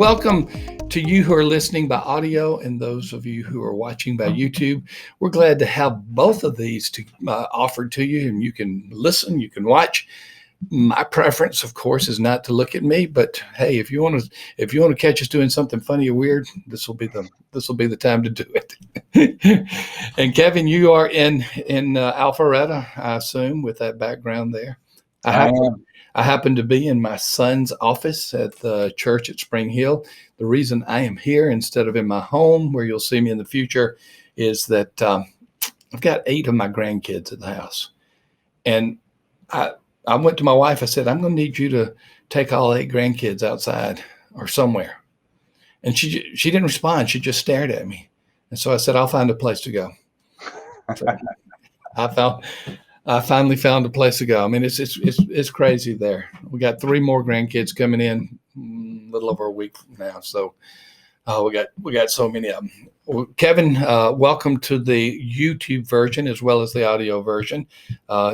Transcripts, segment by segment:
welcome to you who are listening by audio and those of you who are watching by YouTube. We're glad to have both of these offered to you, and you can listen, you can watch. My preference, of course, is not to look at me, but hey, if you want to catch us doing something funny or weird, this will be the time to do it. And Kevin, you are in Alpharetta, I assume, with that background there. I happen to be in my son's office at the church at Spring Hill. The reason I am here instead of in my home, where you'll see me in the future, is that I've got 8 of my grandkids at the house. And I went to my wife. I said, I'm going to need you to take all 8 grandkids outside or somewhere. And she didn't respond. She just stared at me. And so I said, I'll find a place to go. So I finally found a place to go. I mean, it's crazy there. We got 3 more grandkids coming in a little over a week now. So we got so many of them. Well, Kevin, welcome to the YouTube version as well as the audio version.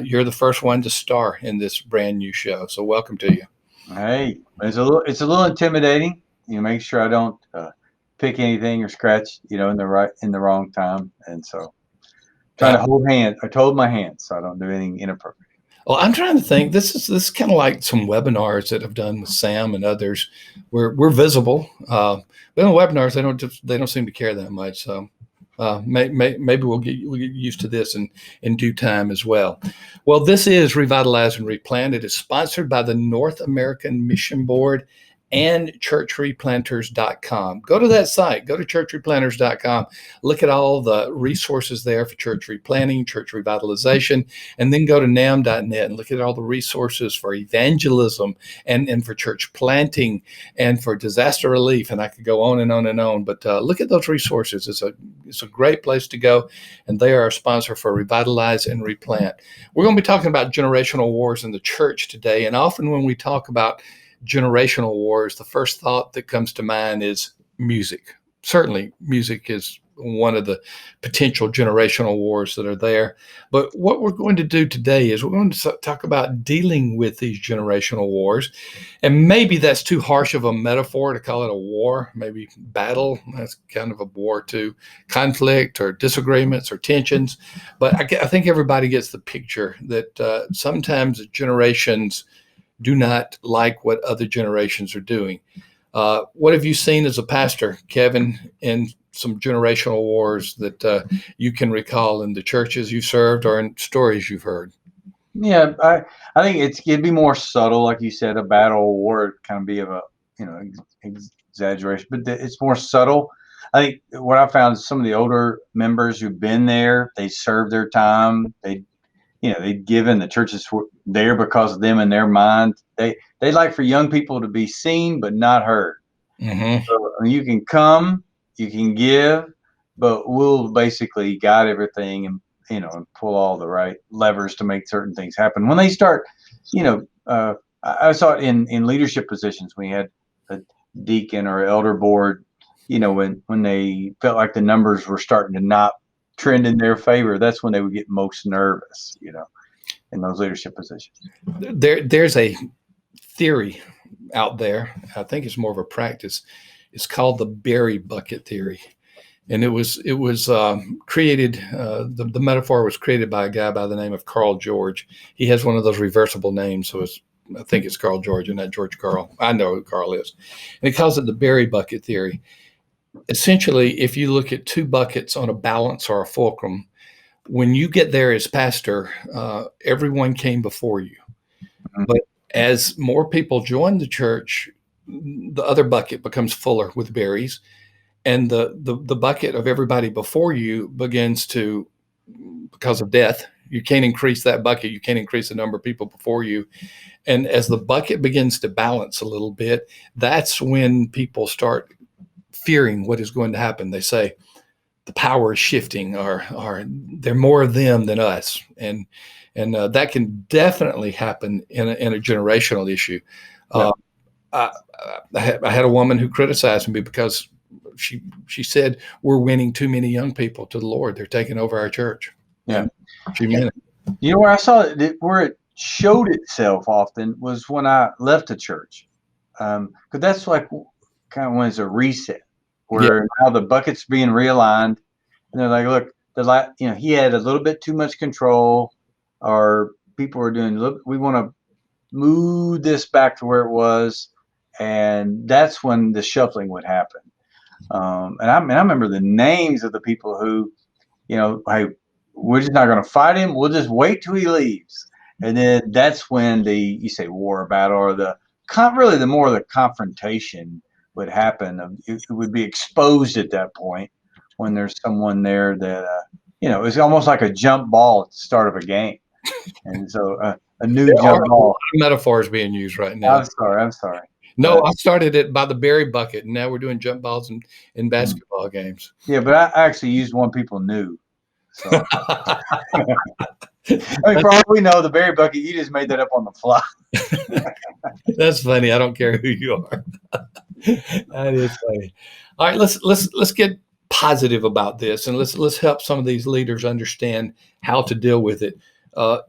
You're the first one to star in this brand new show. So welcome to you. Hey, it's a little intimidating. Make sure I don't pick anything or scratch, in the wrong time. And so trying to hold my hands so I don't do anything inappropriate. Well, I'm trying to think. This is kind of like some webinars that I've done with Sam and others. We're visible, but in the webinars they don't seem to care that much. So maybe we'll get used to this in due time as well. Well, this is Revitalize and Replant. It is sponsored by the North American Mission Board and churchreplanters.com. Go to that site, go to churchreplanters.com, look at all the resources there for church replanting, church revitalization, and then go to nam.net and look at all the resources for evangelism and for church planting and for disaster relief. And I could go on and on and on, but look at those resources. It's a great place to go, and they are our sponsor for Revitalize and Replant. We're going to be talking about generational wars in the church today, and often when we talk about generational wars, the first thought that comes to mind is music. Certainly, music is one of the potential generational wars that are there. But what we're going to do today is we're going to talk about dealing with these generational wars. And maybe that's too harsh of a metaphor to call it a war, maybe battle. That's kind of a war to conflict or disagreements or tensions. But I think everybody gets the picture that sometimes generations do not like what other generations are doing. What have you seen as a pastor, Kevin, in some generational wars that you can recall in the churches you served or in stories you've heard? Yeah, I think it'd be more subtle, like you said, a battle or war kind of be of a exaggeration, but it's more subtle. I think what I found is some of the older members who've been there, they served their time, they'd given, the churches were there because of them in their mind. They like for young people to be seen but not heard. Mm-hmm. So you can come, you can give, but we'll basically guide everything and and pull all the right levers to make certain things happen. When they start, I saw it in leadership positions. We had a deacon or elder board, when they felt like the numbers were starting to not trend in their favor, that's when they would get most nervous, in those leadership positions. There's a theory out there. I think it's more of a practice. It's called the berry bucket theory, and it was created. The metaphor was created by a guy by the name of Carl George. He has one of those reversible names, so I think it's Carl George and not George Carl. I know who Carl is, and he calls it the berry bucket theory. Essentially, if you look at 2 buckets on a balance or a fulcrum, when you get there as pastor, everyone came before you. Mm-hmm. But as more people join the church, the other bucket becomes fuller with berries, and the bucket of everybody before you begins to, because of death, you can't increase that bucket. You can't increase the number of people before you. And as the bucket begins to balance a little bit, that's when people start fearing what is going to happen. They say the power is shifting, or there are more of them than us, and that can definitely happen in a generational issue. Yeah. I had a woman who criticized me because she said we're winning too many young people to the Lord. They're taking over our church. Yeah, she meant it. Where I saw it, where it showed itself often was when I left the church, because that's like kind of when it's a reset, where now the bucket's being realigned, and they're like, look, he had a little bit too much control, or people were doing, look, we want to move this back to where it was, and that's when the shuffling would happen. And I remember the names of the people who, hey, we're just not going to fight him. We'll just wait till he leaves. And then that's when you say war battle, or really the more the confrontation would happen. It would be exposed at that point when there's someone there that, it's almost like a jump ball at the start of a game. And so a new jump ball. A lot of metaphors being used right now. I'm sorry. No, I started it by the berry bucket, and now we're doing jump balls in basketball games. Yeah, but I actually used one people knew. So. I mean, for all we know, the berry bucket, you just made that up on the fly. That's funny. I don't care who you are. That is funny. All right, let's get positive about this, and let's help some of these leaders understand how to deal with it.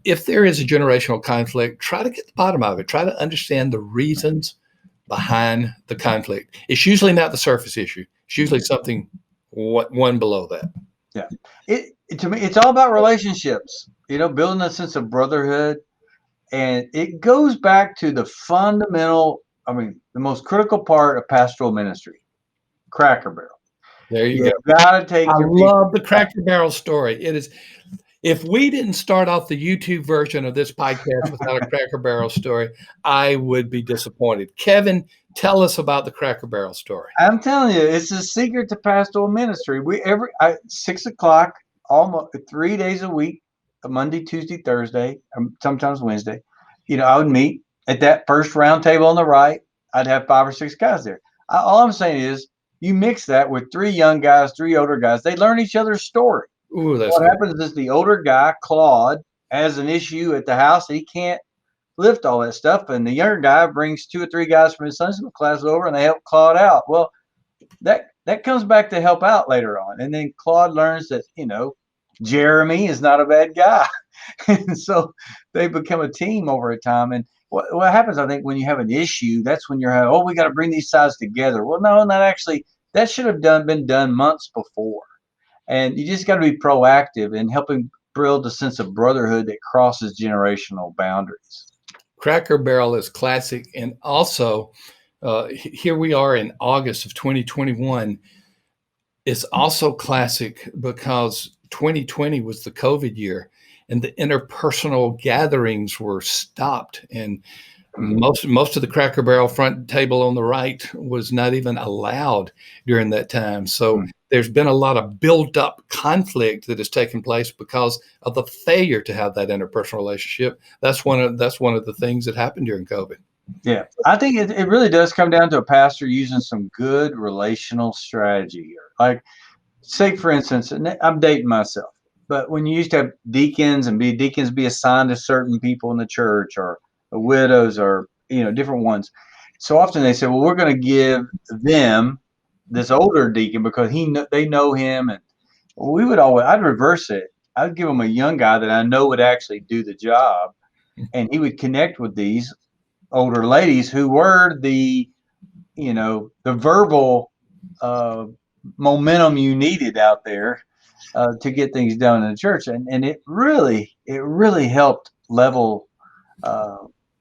If there is a generational conflict, try to get the bottom of it. Try to understand the reasons behind the conflict. It's usually not the surface issue. It's usually something one below that. Yeah. To me, it's all about relationships, building a sense of brotherhood. And it goes back to the fundamental, the most critical part of pastoral ministry, Cracker Barrel. There you go. Gotta take I love the Cracker Barrel story. It is. If we didn't start off the YouTube version of this podcast without a Cracker Barrel story, I would be disappointed. Kevin, tell us about the Cracker Barrel story. I'm telling you, it's a secret to pastoral ministry. 6 o'clock, almost 3 days a week, Monday, Tuesday, Thursday, sometimes Wednesday. I would meet at that first round table on the right. I'd have 5 or 6 guys there. All I'm saying is, you mix that with 3 young guys, 3 older guys. They learn each other's story. Ooh, what happens is the older guy, Claude, has an issue at the house that he can't lift all that stuff, and the younger guy brings 2 or 3 guys from his Sunday school class over, and they help Claude out. Well, that comes back to help out later on, and then Claude learns that Jeremy is not a bad guy, and so they become a team over time. And what happens, I think, when you have an issue, that's when you're we got to bring these sides together. Well, no, not actually. That should have been done months before. And you just got to be proactive in helping build a sense of brotherhood that crosses generational boundaries. Cracker Barrel is classic. And also, here we are in August of 2021. It's also classic because 2020 was the COVID year, and the interpersonal gatherings were stopped. And most of the Cracker Barrel front table on the right was not even allowed during that time. So there's been a lot of built up conflict that has taken place because of the failure to have that interpersonal relationship. That's one of the things that happened during COVID. Yeah, I think it really does come down to a pastor using some good relational strategy here. Like, say, for instance, and I'm dating myself, but when you used to have deacons be assigned to certain people in the church, or widows, or different ones, so often they say, well, we're going to give them this older deacon because they know him, and I'd reverse it. I'd give them a young guy that I know would actually do the job, and he would connect with these older ladies who were the verbal momentum you needed out there to get things done in the church, and it really helped level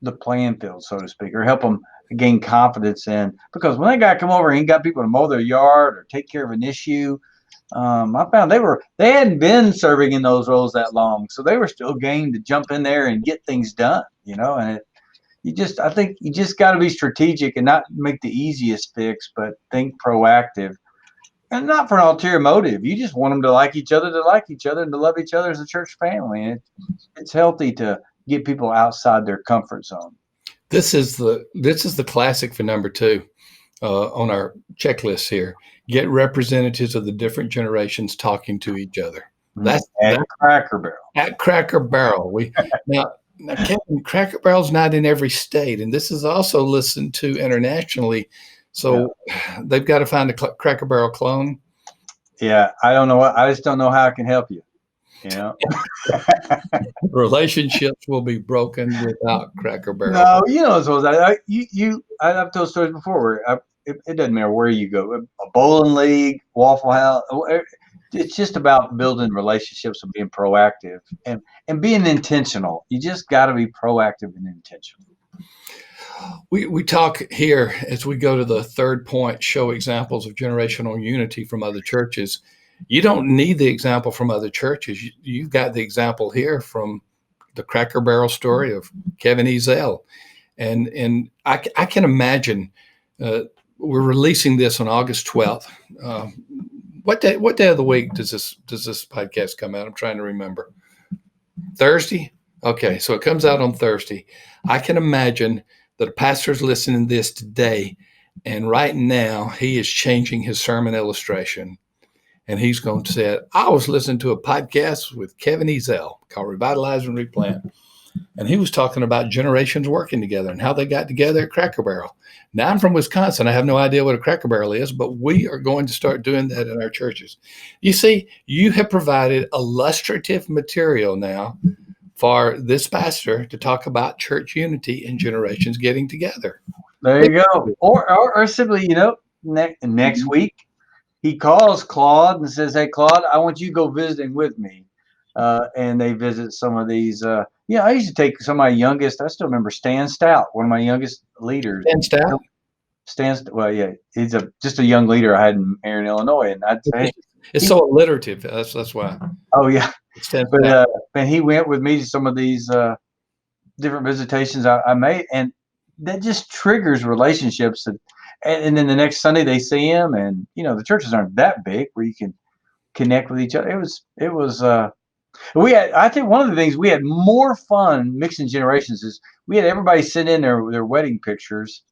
the playing field, so to speak, or help them gain confidence in. Because when that guy come over and he got people to mow their yard or take care of an issue, I found they hadn't been serving in those roles that long, so they were still game to jump in there and get things done. And I think you just got to be strategic and not make the easiest fix, but think proactive, and not for an ulterior motive. You just want them to like each other, and to love each other as a church family. And it's healthy to get people outside their comfort zone. This is the classic for number 2 on our checklist here. Get representatives of the different generations talking to each other. That's Cracker Barrel. At Cracker Barrel. Now, Kevin, Cracker Barrel's not in every state, and this is also listened to internationally. So they've got to find a Cracker Barrel clone. Yeah, I don't know. I just don't know how I can help you. Relationships will be broken without Cracker Barrel. No, I've told stories before where it doesn't matter where you go, a bowling league, Waffle House. It's just about building relationships and being proactive and being intentional. You just got to be proactive and intentional. We talk here as we go to the third point, show examples of generational unity from other churches. You don't need the example from other churches. You've got the example here from the Cracker Barrel story of Kevin Ezell. And I can imagine we're releasing this on August 12th. What day of the week does this podcast come out? I'm trying to remember. Thursday? Okay, so it comes out on Thursday. I can imagine that a pastor's listening to this today, and right now he is changing his sermon illustration. And he's going to say, I was listening to a podcast with Kevin Ezell called Revitalize and Replant. And he was talking about generations working together and how they got together at Cracker Barrel. Now, I'm from Wisconsin. I have no idea what a Cracker Barrel is, but we are going to start doing that in our churches. You see, you have provided illustrative material now for this pastor to talk about church unity and generations getting together. There you go. Or simply, next week, he calls Claude and says, hey, Claude, I want you to go visiting with me. And they visit some of these. I used to take some of my youngest. I still remember Stan Stout, one of my youngest leaders. Stan Stout? Well, yeah, he's just a young leader I had in Marion, Illinois. And I'd say, it's so alliterative. That's why. Oh, yeah. But he went with me to some of these different visitations I made, and that just triggers relationships. And then the next Sunday they see him, and the churches aren't that big where you can connect with each other. It was. I think one of the things we had more fun mixing generations is we had everybody send in their wedding pictures,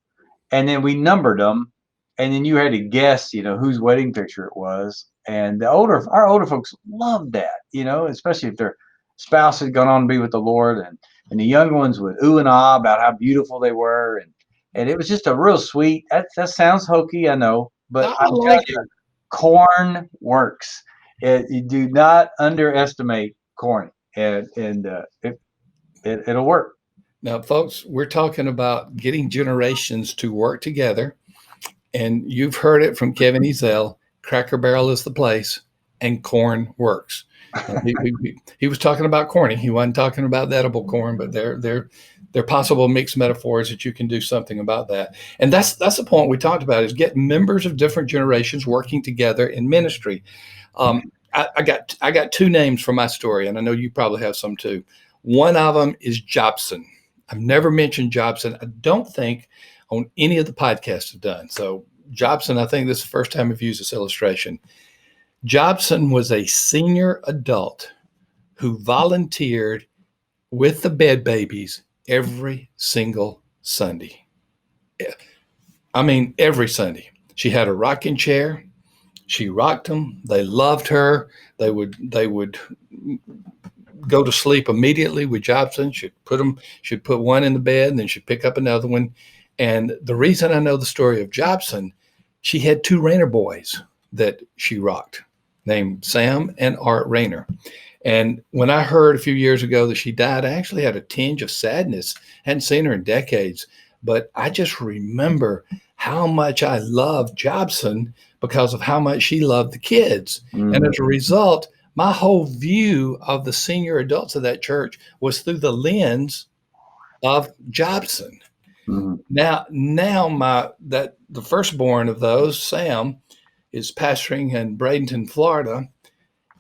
and then we numbered them, and then you had to guess, whose wedding picture it was. And our older folks loved that, especially if their spouse had gone on to be with the Lord, and the young ones would ooh and ah about how beautiful they were, and it was just a real sweet. That sounds hokey, I know, but I'm telling you, corn works. You do not underestimate corn, and it'll work. Now, folks, we're talking about getting generations to work together, and you've heard it from Kevin Ezell. Cracker Barrel is the place, and corn works. He was talking about corning. He wasn't talking about the edible corn, but they're possible mixed metaphors that you can do something about that. And that's the point we talked about, is get members of different generations working together in ministry. I got two names for my story, and I know you probably have some too. One of them is Jobson. I've never mentioned Jobson. I don't think on any of the podcasts I've done. So Jobson, I think this is the first time I've used this illustration. Jobson was a senior adult who volunteered with the bed babies every single Sunday. I mean, every Sunday. She had a rocking chair. She rocked them. They loved her. They would go to sleep immediately with Jobson. She'd put one in the bed, and then she'd pick up another one. And the reason I know the story of Jobson, she had two Rayner boys that she rocked, named Sam and Art Rayner. And when I heard a few years ago that she died, I actually had a tinge of sadness. Hadn't seen her in decades, but I just remember how much I loved Jobson because of how much she loved the kids. Mm. And as a result, my whole view of the senior adults of that church was through the lens of Jobson. Mm. Now the firstborn of those, Sam, is pastoring in Bradenton, Florida,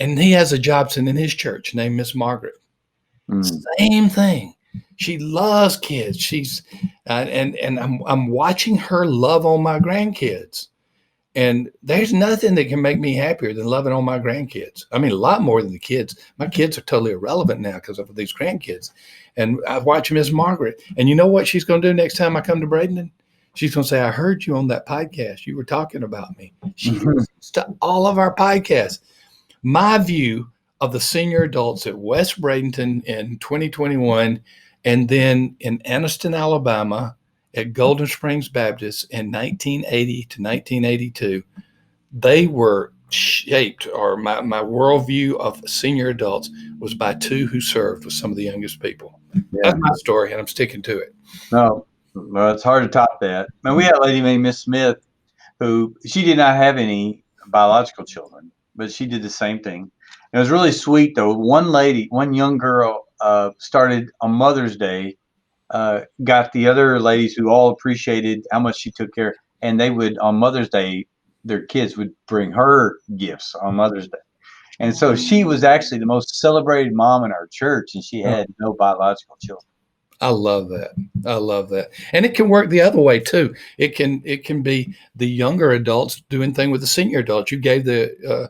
and he has a Jobson in his church named Miss Margaret. Mm. Same thing. She loves kids. She's and I'm watching her love on my grandkids. And there's nothing that can make me happier than loving on my grandkids. I mean, a lot more than the kids. My kids are totally irrelevant now because of these grandkids. And I watch Miss Margaret. And you know what she's going to do next time I come to Bradenton? She's going to say, I heard you on that podcast. You were talking about me. She listens to all of our podcasts. My view of the senior adults at West Bradenton in 2021, and then in Anniston, Alabama, at Golden Springs Baptist in 1980 to 1982, they were shaped, or my worldview of senior adults was by two who served with some of the youngest people. Yeah. That's my story, and I'm sticking to it. No, well, it's hard to top that. Man, we had a lady named Miss Smith. who she did not have any biological children, but she did the same thing. It was really sweet though. One young girl, started on Mother's Day, got the other ladies who all appreciated how much she took care, and they would on Mother's Day, their kids would bring her gifts on Mother's Day. And so she was actually the most celebrated mom in our church, and she had no biological children. I love that. I love that. And it can work the other way too. It can be the younger adults doing thing with the senior adults. You gave the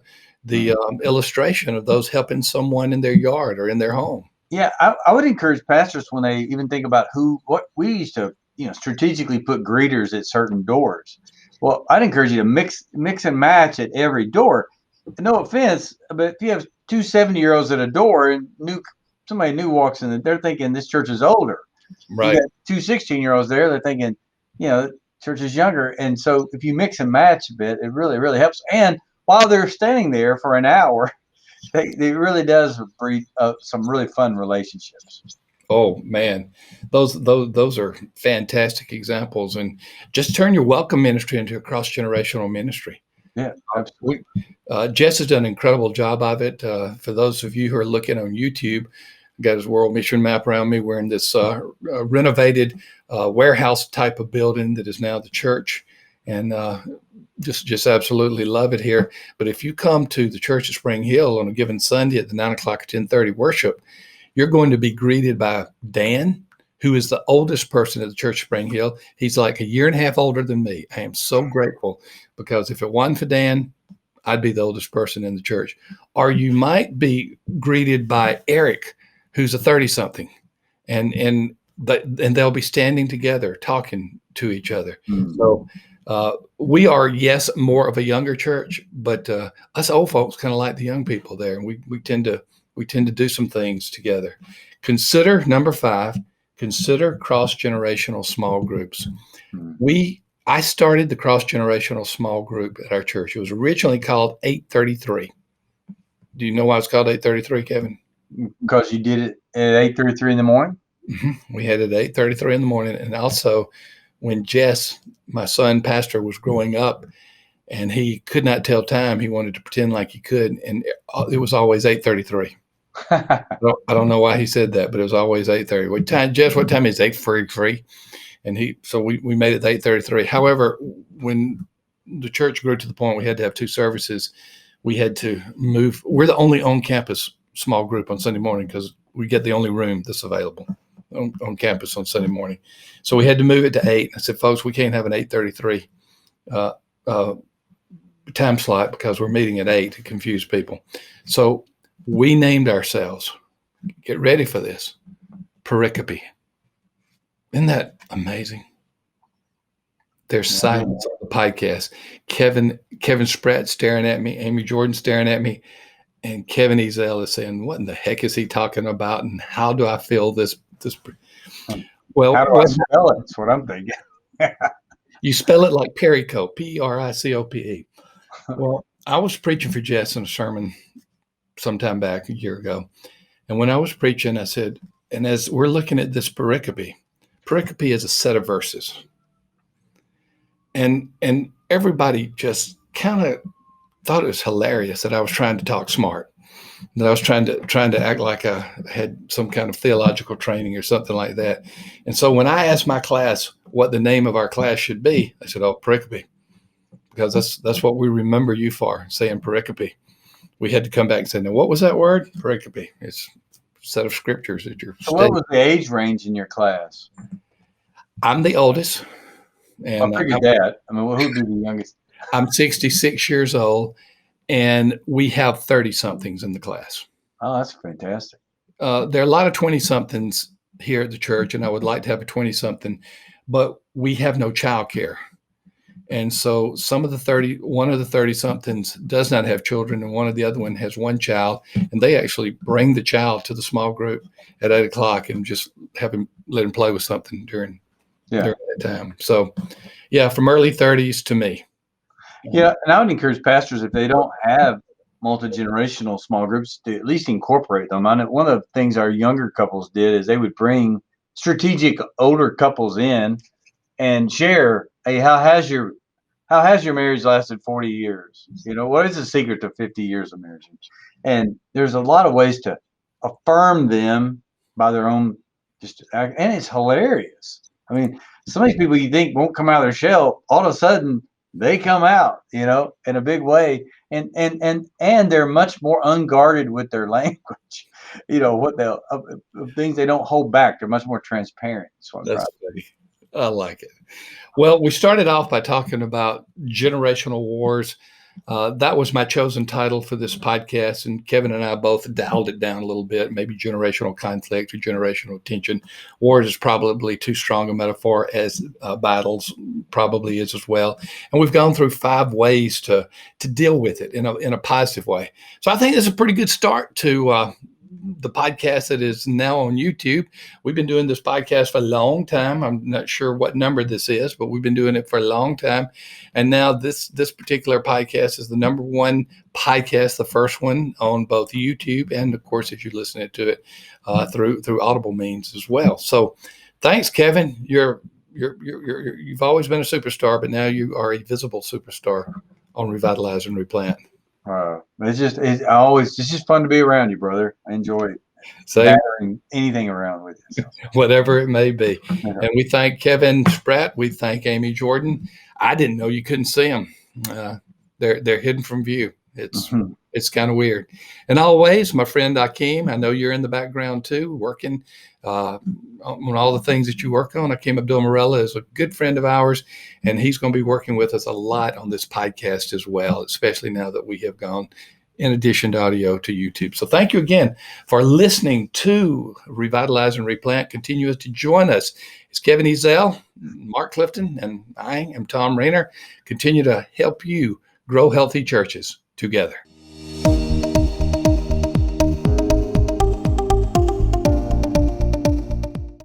illustration of those helping someone in their yard or in their home. Yeah, I would encourage pastors when they even think about what we used to, strategically put greeters at certain doors. Well, I'd encourage you to mix and match at every door. No offense, but if you have two 70-year-olds at a door and somebody new walks in, they're thinking this church is older. Right. You got two 16-year-olds there, they're thinking, church is younger. And so if you mix and match a bit, it really, really helps. And while they're standing there for an hour, it really does breed some really fun relationships. Oh man, those are fantastic examples. And just turn your welcome ministry into a cross-generational ministry. Yeah, absolutely. Jess has done an incredible job of it. For those of you who are looking on YouTube, I've got his world mission map around me. We're in this renovated warehouse type of building that is now the church, and just absolutely love it here. But if you come to the church at Spring Hill on a given Sunday at the 9 o'clock or 10:30 worship, you're going to be greeted by Dan, who is the oldest person at the church of Spring Hill. He's like a year and a half older than me. I am so grateful, because if it wasn't for Dan, I'd be the oldest person in the church. Or you might be greeted by Eric, who's a 30-something, and they'll be standing together talking to each other. Mm-hmm. So we are, yes, more of a younger church, but us old folks kind of like the young people there, and we tend to do some things together. Consider number 5. Consider cross-generational small groups. I started the cross-generational small group at our church. It was originally called 833. Do you know why it's called 833, Kevin? Because you did it at 8:33 in the morning? Mm-hmm. We had it at 8:33 in the morning. And also when Jess, my son, pastor, was growing up and he could not tell time, he wanted to pretend like he could. And it was always 8:33. I don't know why he said that, but it was always 8:30. What time, Jess? What time is 8:33? And so we made it 8:33. However, when the church grew to the point we had to have 2 services, we had to move. We're the only on-campus small group on Sunday morning because we get the only room that's available on campus on Sunday morning. So we had to move it to 8. I said, folks, we can't have an 8:33 time slot because we're meeting at 8 to confuse people. So we named ourselves, get ready for this, Pericope. Isn't that amazing? There's silence on the podcast. Kevin Spratt staring at me, Amy Jordan staring at me, and Kevin Ezell is saying, what in the heck is he talking about, and how do I feel this? Well, how do I spell it? That's what I'm thinking. You spell it like pericope, Pericope. Well, I was preaching for Jess in a sermon sometime back a year ago. And when I was preaching, I said, and as we're looking at this pericope is a set of verses. And everybody just kind of thought it was hilarious that I was trying to talk smart, that I was trying to act like I had some kind of theological training or something like that. And so when I asked my class what the name of our class should be, I said, pericope, because that's what we remember you for, saying pericope. We had to come back and say, now, what was that word? Pericope. It's a set of scriptures that you're studying. What was the age range in your class? I'm the oldest. And I figured that. I mean, who would be the youngest? I'm 66 years old, and we have 30-somethings in the class. Oh, that's fantastic. There are a lot of 20-somethings here at the church, and I would like to have a 20-something, but we have no childcare. And so one of the 30-somethings does not have children, and one of the other one has one child, and they actually bring the child to the small group at 8 o'clock and just let him play with something during that time. So, yeah, from early 30s to me. Yeah, and I would encourage pastors, if they don't have multi-generational small groups, to at least incorporate them. I know one of the things our younger couples did is they would bring strategic older couples in and share, hey, how has your How has your marriage lasted 40 years? What is the secret to 50 years of marriage? And there's a lot of ways to affirm them by their own just act, and it's hilarious. I mean, some of these people you think won't come out of their shell, all of a sudden they come out, in a big way, and they're much more unguarded with their language. What they'll of things they don't hold back. They're much more transparent. That's what I'm That's trying. funny. I like it. Well, we started off by talking about generational wars. That was my chosen title for this podcast, and Kevin and I both dialed it down a little bit. Maybe generational conflict or generational tension. Wars is probably too strong a metaphor, as battles probably is as well. And we've gone through 5 ways to deal with it in a positive way. So I think this is a pretty good start to the podcast that is now on YouTube. We've been doing this podcast for a long time. I'm not sure what number this is, but we've been doing it for a long time. And now this particular podcast is the number 1 podcast, the first one on both YouTube and, of course, if you're listening to it through Audible means as well. So, thanks, Kevin. You've always been a superstar, but now you are a visible superstar on Revitalize and Replant. It's just fun to be around you, brother. I enjoy battering anything around with you. So. Whatever it may be. And we thank Kevin Spratt. We thank Amy Jordan. I didn't know you couldn't see them. They're hidden from view. It's kind of weird. And always, my friend Akeem, I know you're in the background too, working on all the things that you work on. Akeem Abdul-Marella is a good friend of ours, and he's going to be working with us a lot on this podcast as well, especially now that we have gone, in addition to audio, to YouTube. So thank you again for listening to Revitalize and Replant. Continue to join us. It's Kevin Ezell, Mark Clifton, and I am Thom Rainer. Continue to help you grow healthy churches together.